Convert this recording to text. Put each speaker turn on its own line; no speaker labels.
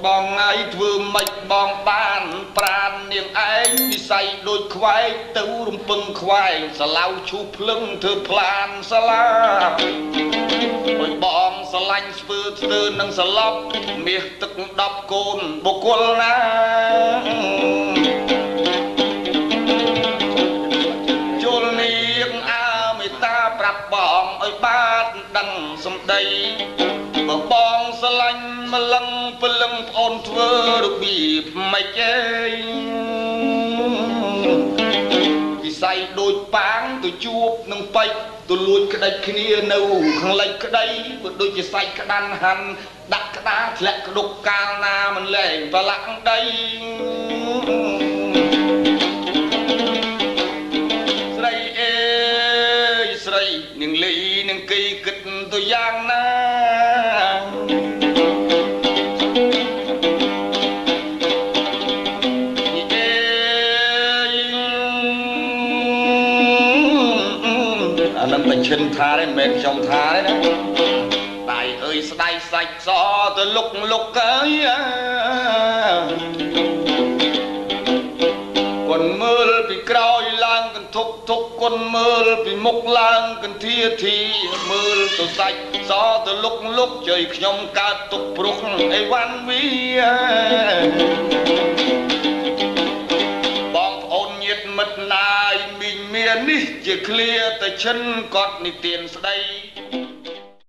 បងហើយធ្វើមិនបងបានប្រាននាងឯងវិស័យដូចខ្វែងទៅរំពឹងខ្វែងសាឡៅឈូភ្លឹងធ្វើផ្លានសាឡាអើយបងស្រឡាញ់ស្ពើស្ទើនឹងសឡប់មាសទឹក10កូនបុគ្គលណាជលនាងអើមេត្តាប្រាប់បងឲ្យបានដឹងសម្ដីបើបងស្រឡាញ់ម្លឹងព្រលឹងប្អូនធ្វើរបៀបមិនអេវិស័យដូចប៉ាងទៅជួបនឹងបិចទៅលួចក្តិចគ្នានៅខាងលិចក្តីបើដូចជាសាច់ក្តាន់ហាន់ដាក់ក្តារធ្លាក់ក្តុកកាលណាមិនលែងប្រឡាក់ដីស្រីអេយស្រីនឹងលីនឹងគីគិតទៅយ៉ាងណាមិនឈិនថាទេមិនមែនខ្ញុំថាទេណាដៃអើយស្ដៃសាច់សទៅលុកអើយគុនមើលពីក្រោយឡើងកន្ធុកគុនមើលពីមុខឡើងកន្ធាធីមើលទៅសាច់សទៅលុកជ័យខ្ញុំកើតទុកព្រុសអីវ៉ាន់វីបងប្អូនញាតិមិត្តណាយមីងមាននេះជាឃ្លាតែឈិនគាត់និទានស្ដី